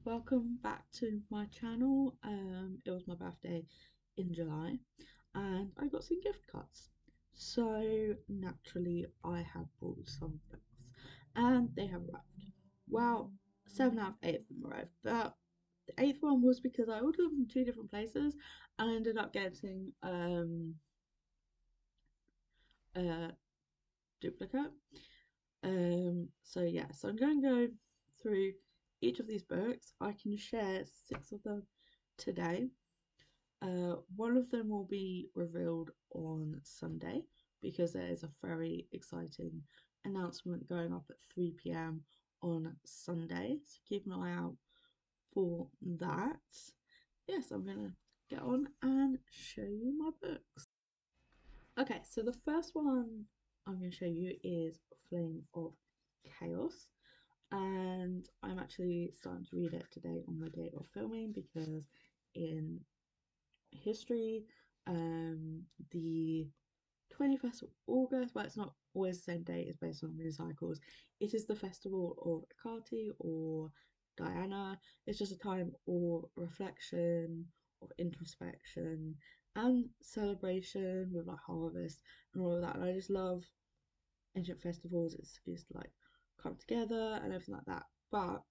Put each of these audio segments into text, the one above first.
Welcome back to my channel. It was my birthday in July and I got some gift cards. So naturally I have bought some books and they have arrived. Well, 7 out of 8 of them arrived, but the eighth one was because I ordered them from two different places and I ended up getting a duplicate. So yeah, so I'm going to go through each of these books. I can share 6 of them today. One of them will be revealed on Sunday because there is a very exciting announcement going up at 3 p.m. on Sunday. So keep an eye out for that. Yes, I'm gonna get on and show you my books. Okay, so the first one I'm going to show you is Flame of Chaos, and I'm actually starting to read it today on the day of filming because in history, the 21st of August, well, it's not always the same date, it's based on moon cycles. It is the festival of Hecate or Diana. It's just a time of reflection, of introspection, and celebration with like harvest and all of that. And I just love ancient festivals. It's excuse to like come together and everything like that. But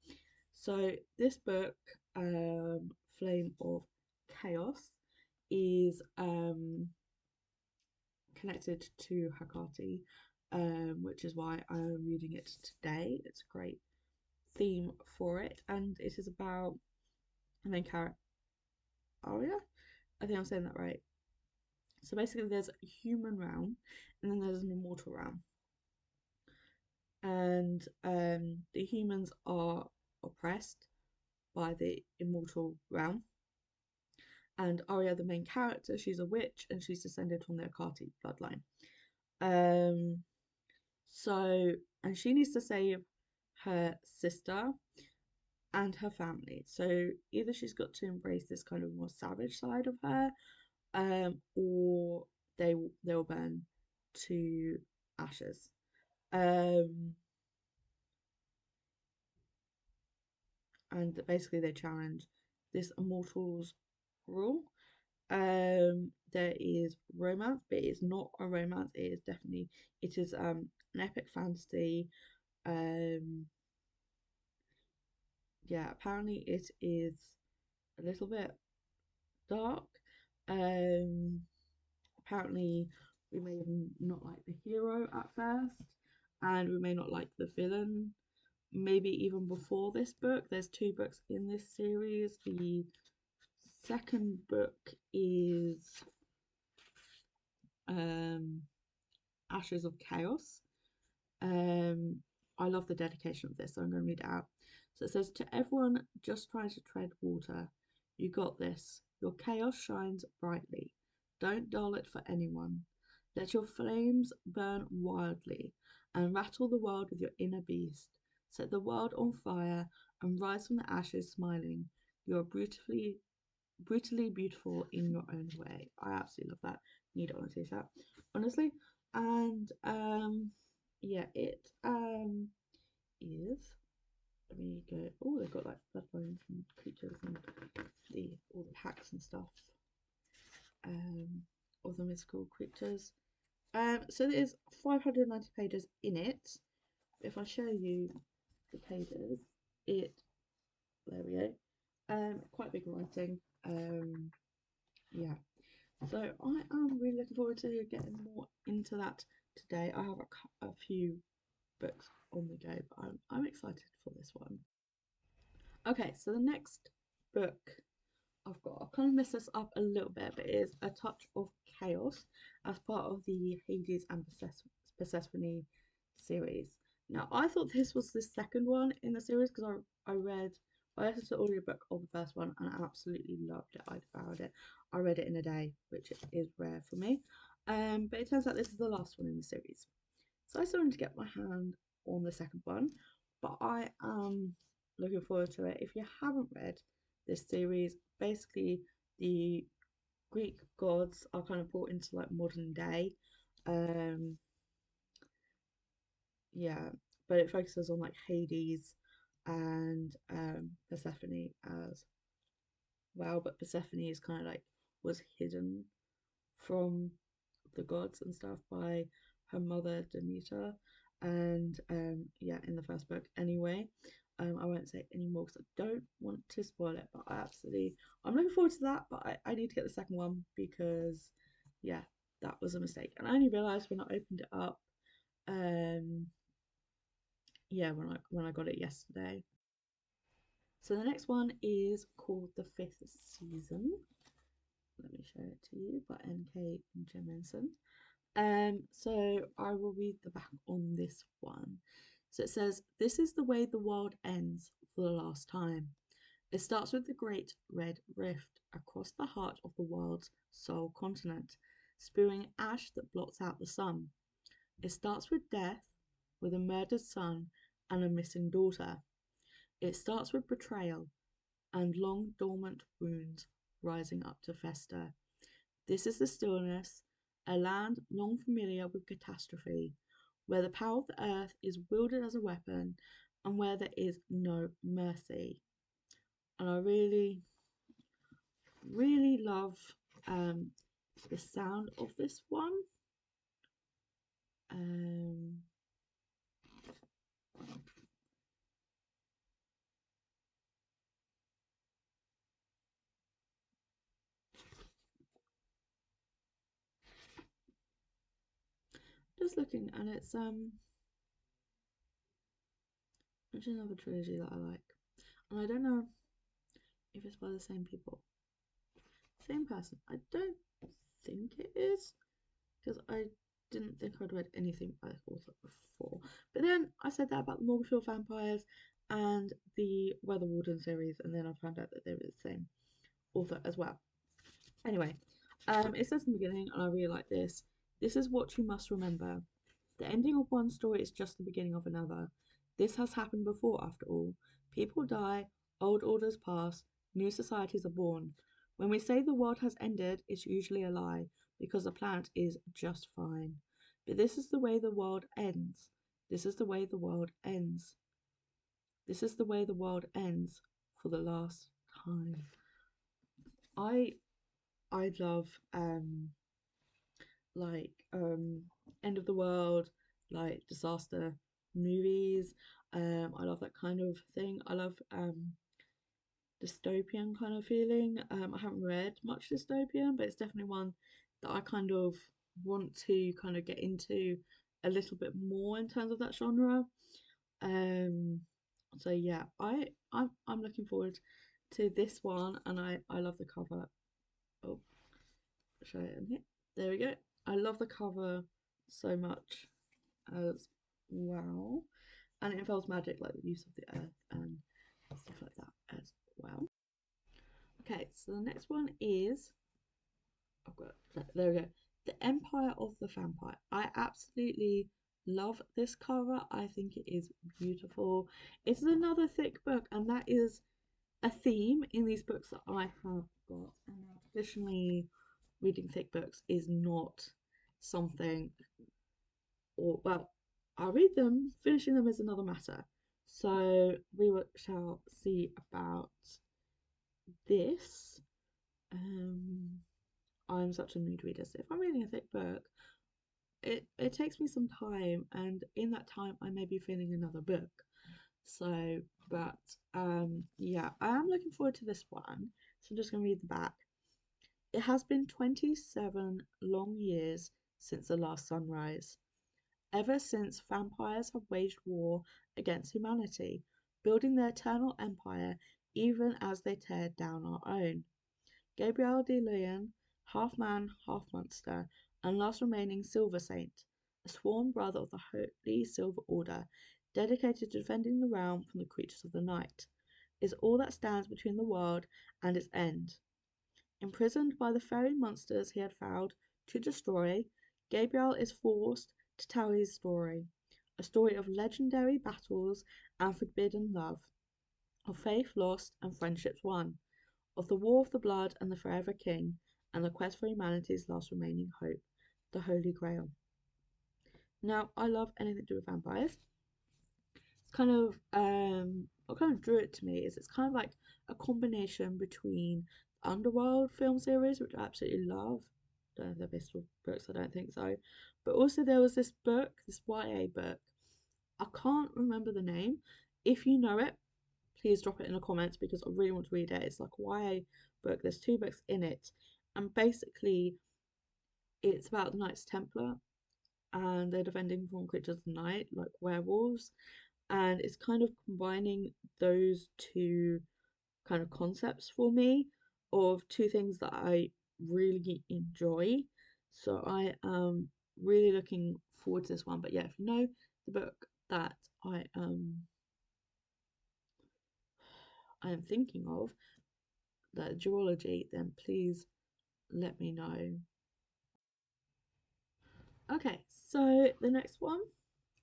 so this book, Flame of Chaos, is connected to Hecate, which is why I'm reading it today. It's a great theme for it, and it is about the main character Arya. I think I'm saying that right. So basically, there's a human realm, and then there's an immortal realm, and the humans are oppressed by the immortal realm. And Arya, the main character, she's a witch and she's descended from the Hecate bloodline. Um, So, and she needs to save her sister and her family. So either she's got to embrace this kind of more savage side of her, or they'll burn to ashes. Um, and basically they challenge this immortals rule. There is romance, but it's not a romance. It is an epic fantasy. Um, yeah, apparently it is a little bit dark. Um, Apparently we may not like the hero at first, and we may not like the villain. Maybe even before this book, there's 2 books in this series. The second book is um, Ashes of Chaos. Um, I love the dedication of this, so I'm going to read it out. So it says, to everyone just trying to tread water, you got this. Your chaos shines brightly. Don't dull it for anyone. Let your flames burn wildly and rattle the world with your inner beast. Set the world on fire and rise from the ashes smiling. You are brutally beautiful in your own way. I absolutely love that. Need it on a t-shirt, honestly. And yeah, it is. Let me go. Oh, they've got like bloodlines and creatures and the all the packs and stuff. Of the mythical creatures. So there's 590 pages in it. If I show you the pages, it there we go. Quite big writing. Yeah. So I am really looking forward to getting more into that today. I have a few books on the go, but I'm excited for this one. Okay, so the next book I've kind of messed this up a little bit, but it is A Touch of Chaos as part of the Hades and Persephone series. Now, I thought this was the second one in the series because I listened to the audiobook of the first one and I absolutely loved it. I devoured it. I read it in a day, which is rare for me. But it turns out this is the last one in the series. So I still need to get my hand on the second one, but I am looking forward to it. If you haven't read this series, basically the Greek gods are kind of brought into like modern day. Um, yeah, but it focuses on like Hades and Persephone as well. But Persephone is kind of like was hidden from the gods and stuff by her mother Demeter. And yeah, in the first book anyway. I won't say any more because I don't want to spoil it, but I'm looking forward to that. But I need to get the second one because yeah, that was a mistake. And I only realised when I opened it up, um, yeah, when I got it yesterday. So the next one is called The Fifth Season. Let me show it to you by N.K. Jemisin. So I will read the back on this one. So it says, "This is the way the world ends for the last time. It starts with the great red rift across the heart of the world's sole continent, spewing ash that blots out the sun. It starts with death, with a murdered son and a missing daughter. It starts with betrayal and long dormant wounds rising up to fester. This is the stillness, a land long familiar with catastrophe, where the power of the earth is wielded as a weapon and where there is no mercy." And I really, really love um, the sound of this one. Um, just looking, and it's another trilogy that I like, and I don't know if it's by the same people, same person. I don't think it is because I didn't think I'd read anything by the author before. But then I said that about the Morganfield Vampires and the Weather Warden series, and then I found out that they were the same author as well. Anyway, it says in the beginning, and I really like this. "This is what you must remember. The ending of one story is just the beginning of another. This has happened before, after all. People die, old orders pass, new societies are born. When we say the world has ended, it's usually a lie, because the planet is just fine. But this is the way the world ends. This is the way the world ends. This is the way the world ends for the last time." I I love like end of the world, like disaster movies. I love that kind of thing. I love dystopian kind of feeling. I haven't read much dystopian, but it's definitely one that I kind of want to kind of get into a little bit more in terms of that genre. Um, so yeah, I'm looking forward to this one, and I love the cover. Oh, show it in here. There we go. I love the cover so much as well. And it involves magic, like the use of the earth and stuff like that as well. Okay, so the next one is, I've got, there we go. The Empire of the Vampire. I absolutely love this cover. I think it is beautiful. It's another thick book, and that is a theme in these books that I have got. And now, traditionally, reading thick books is not something, or well, I'll read them, finishing them is another matter. So shall see about this. Um, I'm such a mood reader, so if I'm reading a thick book, it takes me some time, and in that time I may be feeling another book. So, but yeah, I am looking forward to this one. So I'm just gonna read the back. "It has been 27 long years since the last sunrise. Ever since vampires have waged war against humanity, building their eternal empire even as they tear down our own. Gabriel de Leon, half man, half monster, and last remaining Silver Saint, a sworn brother of the Holy Silver Order, dedicated to defending the realm from the creatures of the night, is all that stands between the world and its end. Imprisoned by the fairy monsters he had vowed to destroy, Gabriel is forced to tell his story, a story of legendary battles and forbidden love, of faith lost and friendships won, of the War of the Blood and the Forever King, and the quest for humanity's last remaining hope, the Holy Grail." Now, I love anything to do with vampires, kind of what kind of drew it to me is it's kind of like a combination between Underworld film series, which I absolutely love. Don't know if they're based on books, I don't think so. But also there was this book, this YA book. I can't remember the name. If you know it, please drop it in the comments because I really want to read it. It's like a YA book. There's two books in it, and basically it's about the Knights Templar and they're defending from creatures of the night, like werewolves. And it's kind of combining those two kind of concepts for me of two things that I really enjoy. So I am really looking forward to this one. But yeah, if you know the book that I am thinking of, that duology, then please let me know. Okay, so the next one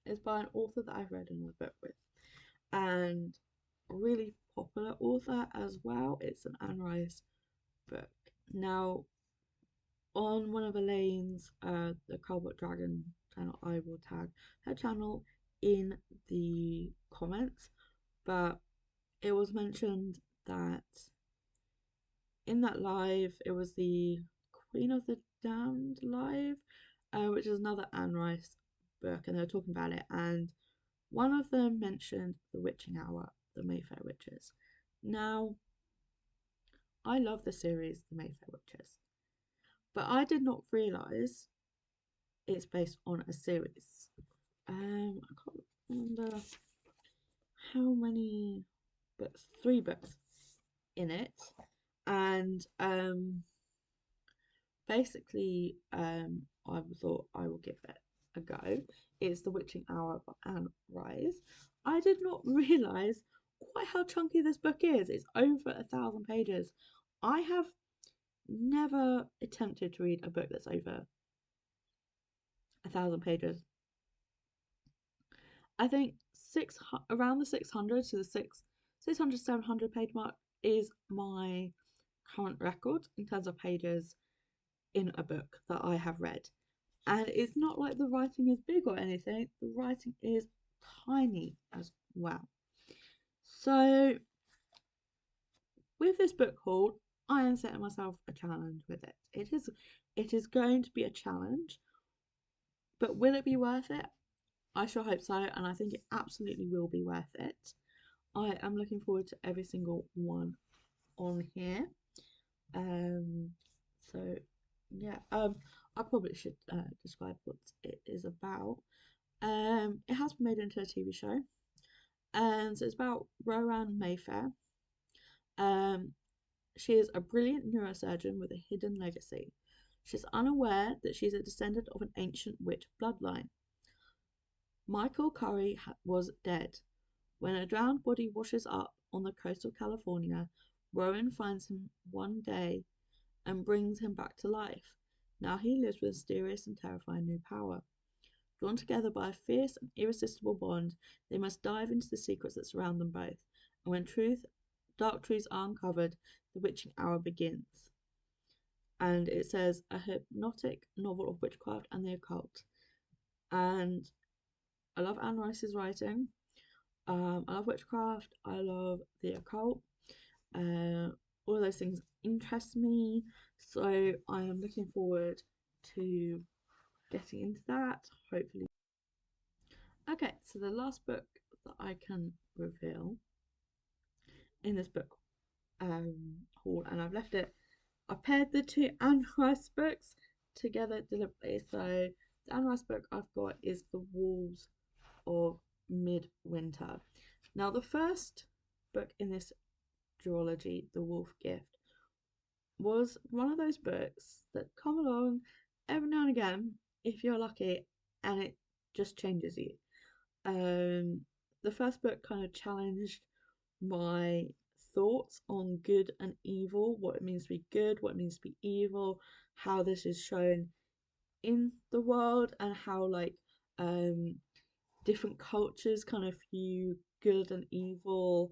is by an author that I've read another book with, and a really popular author as well. It's an Anne Rice book. Now, on one of Elaine's, the Cowboy Dragon channel, I will tag her channel in the comments, but it was mentioned that in that live, it was the Queen of the Damned live, which is another Anne Rice book, and they were talking about it, and one of them mentioned the witching hour, the Mayfair Witches. Now, I love the series, the Mayfair Witches, but I did not realise it's based on a series. I can't remember how many books, three books in it, and basically, I thought I will give it a go. It's The Witching Hour by Anne Rice. I did not realise quite how chunky this book is. It's over 1,000 pages. I have never attempted to read a book that's over 1,000 pages. I think around the 600 to the 600 700 page mark is my current record in terms of pages in a book that I have read. And it's not like the writing is big or anything, the writing is tiny as well. So, with this book haul, I am setting myself a challenge with it. It is going to be a challenge, but will it be worth it? I sure hope so, and I think it absolutely will be worth it. I am looking forward to every single one on here. Um, so yeah, I probably should describe what it is about. It has been made into a TV show, and so it's about Rowan Mayfair. Um, she is a brilliant neurosurgeon with a hidden legacy. She's unaware that she's a descendant of an ancient witch bloodline. Michael Curry was dead. When a drowned body washes up on the coast of California, Rowan finds him one day and brings him back to life. Now he lives with a mysterious and terrifying new power. Drawn together by a fierce and irresistible bond, they must dive into the secrets that surround them both. And when dark truths are uncovered, the witching hour begins. And it says a hypnotic novel of witchcraft and the occult. And I love Anne Rice's writing. I love witchcraft. I love the occult. Uh, all of those things interest me. So I am looking forward to getting into that. Hopefully. Okay, so the last book that I can reveal in this book haul, and I've left it. I paired the two Anne Rice books together deliberately. So the Anne Rice book I've got is The Wolves of Midwinter. Now the first book in this duology, The Wolf Gift, was one of those books that come along every now and again if you're lucky, and it just changes you. The first book kind of challenged my thoughts on good and evil, what it means to be good, what it means to be evil, how this is shown in the world, and how different cultures kind of view good and evil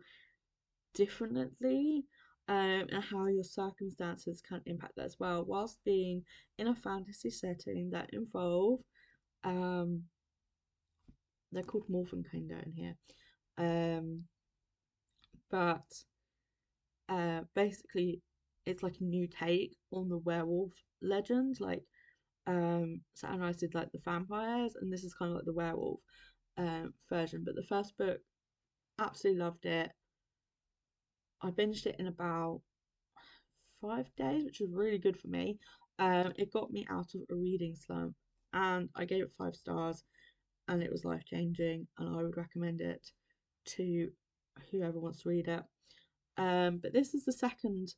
differently, and how your circumstances can impact that as well, whilst being in a fantasy setting that involve they're called Morphin Kind down here. Um, but basically, it's like a new take on the werewolf legend. Like, Saturn Rise did like the vampires, and this is kind of like the werewolf version. But the first book, absolutely loved it. I binged it in about 5 days, which was really good for me. It got me out of a reading slump, and I gave it 5 stars, and it was life changing, and I would recommend it to whoever wants to read it. But this is the second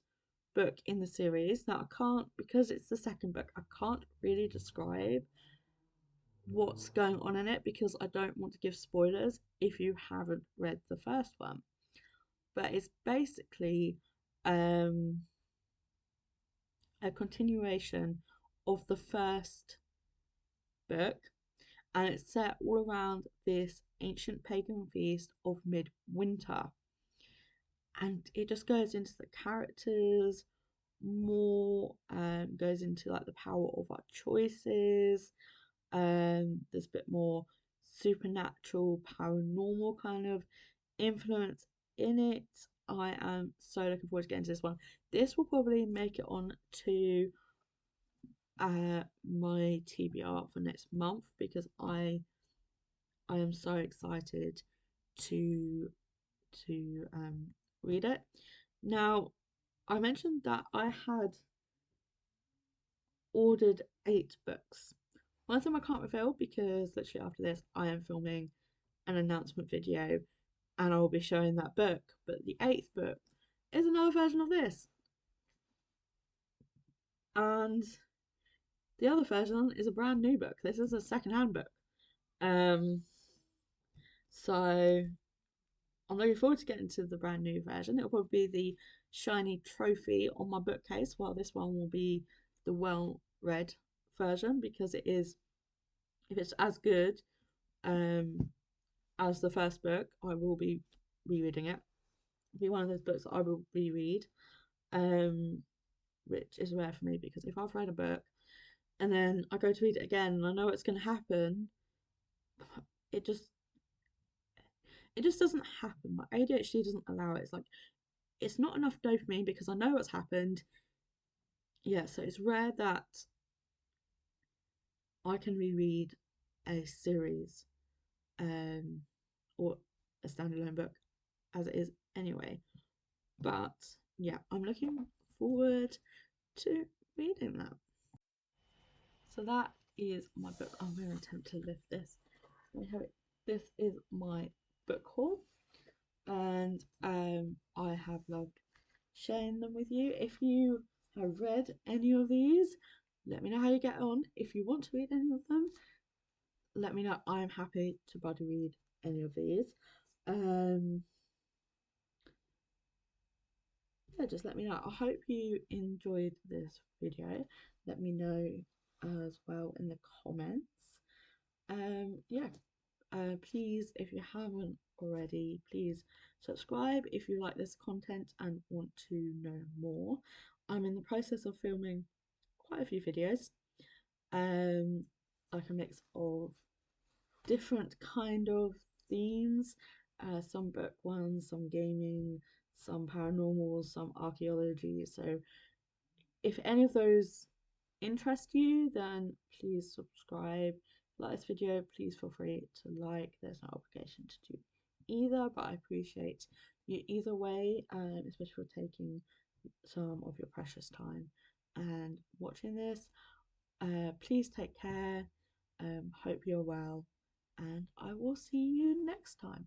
book in the series. Now, I can't, because it's the second book, I can't really describe what's going on in it because I don't want to give spoilers if you haven't read the first one. But it's basically um, a continuation of the first book, and it's set all around this ancient pagan feast of midwinter. And it just goes into the characters more, goes into like the power of our choices. There's a bit more supernatural, paranormal kind of influence in it. I am so looking forward to getting to this one. This will probably make it on to my TBR for next month because I am so excited to to read it. Now, I mentioned that I had ordered 8 books. One of them I can't reveal because literally after this I am filming an announcement video and I will be showing that book. But the 8th book is another version of this, and the other version is a brand new book. This is a second-hand book. Um, so I'm looking forward to getting to the brand new version. It'll probably be the shiny trophy on my bookcase, while this one will be the well-read version because it is, if it's as good um, as the first book, I will be rereading it. It'll be one of those books that I will reread, um, which is rare for me because if I've read a book and then I go to read it again and I know what's going to happen, it just it just doesn't happen. My ADHD doesn't allow it. It's like it's not enough dopamine because I know what's happened. Yeah, so it's rare that I can reread a series um or a standalone book as it is anyway. But yeah, I'm looking forward to reading that. So that is my book. I'm going to attempt to lift this. Let me have it. This is my book haul, and I have loved sharing them with you. If you have read any of these, let me know how you get on. If you want to read any of them, let me know. I'm happy to buddy read any of these. Um, yeah, just let me know. I hope you enjoyed this video. Let me know as well in the comments. Yeah, please, if you haven't already, please subscribe if you like this content and want to know more. I'm in the process of filming quite a few videos, like a mix of different kind of themes, some book ones, some gaming, some paranormal, some archaeology. So if any of those interest you, then please subscribe, like this video. Please feel free to like. There's no obligation to do either, but I appreciate you either way, especially for taking some of your precious time and watching this. Please take care. Hope you're well, and I will see you next time.